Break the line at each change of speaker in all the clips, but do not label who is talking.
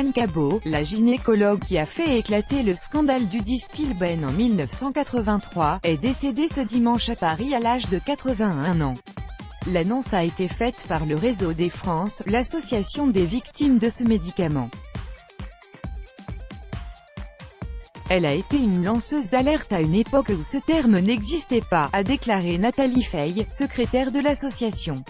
Anne Cabot, la gynécologue qui a fait éclater le scandale du Distilbène en 1983, est décédée ce dimanche à Paris à l'âge de 81 ans. L'annonce a été faite par le Réseau des France, l'association des victimes de ce médicament. Elle a été une lanceuse d'alerte à une époque où ce terme n'existait pas, a déclaré Nathalie Fey, secrétaire de l'association.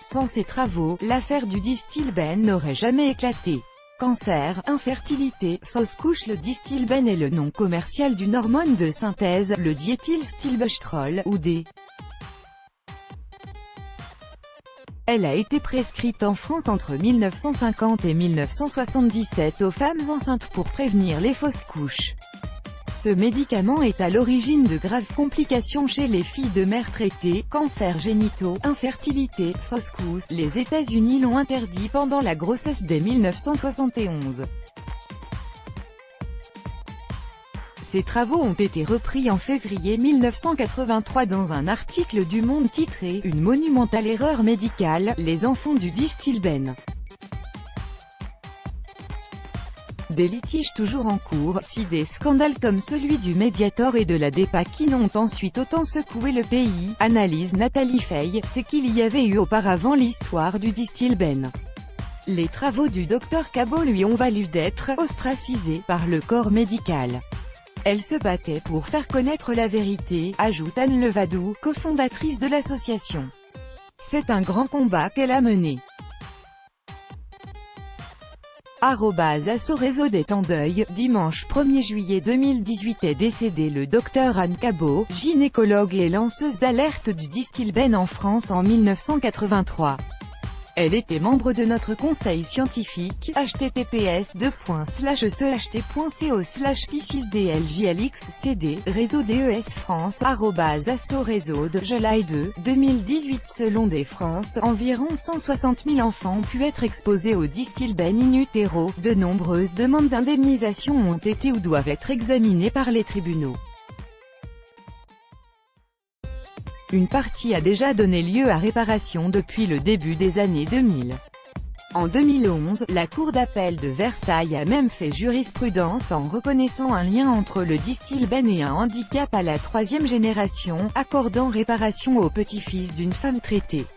Sans ses travaux, l'affaire du Distilbène n'aurait jamais éclaté. Cancer, infertilité, fausse couche. Le Distilbène est le nom commercial d'une hormone de synthèse, le diéthylstilbestrol, ou D. Elle a été prescrite en France entre 1950 et 1977 aux femmes enceintes pour prévenir les fausses couches. Ce médicament est à l'origine de graves complications chez les filles de mères traitées, cancers génitaux, infertilité, fausses couches. Les États-Unis l'ont interdit pendant la grossesse dès 1971. Ces travaux ont été repris en février 1983 dans un article du Monde titré « Une monumentale erreur médicale, les enfants du Distilbène ». Des litiges toujours en cours, si des scandales comme celui du Mediator et de la Dépakine ont ensuite autant secoué le pays, analyse Nathalie Fey, c'est qu'il y avait eu auparavant l'histoire du Distilbène. Les travaux du Dr Cabot lui ont valu d'être ostracisé par le corps médical. Elle se battait pour faire connaître la vérité, ajoute Anne Levadou, cofondatrice de l'association. C'est un grand combat qu'elle a mené. @AssoRéseau est en deuil. Dimanche 1er juillet 2018 est décédé le Dr Anne Cabot, gynécologue et lanceuse d'alerte du Distilbène en France en 1983. Elle était membre de notre conseil scientifique, https://cht.co/p6dljlxcd, réseau DES France, @AssoRéseau. Juillet 2, 2018. Selon des France, environ 160 000 enfants ont pu être exposés au Distilbène in utero. De nombreuses demandes d'indemnisation ont été ou doivent être examinées par les tribunaux. Une partie a déjà donné lieu à réparation depuis le début des années 2000. En 2011, la Cour d'appel de Versailles a même fait jurisprudence en reconnaissant un lien entre le Distilbène et un handicap à la 3e génération, accordant réparation au petit-fils d'une femme traitée.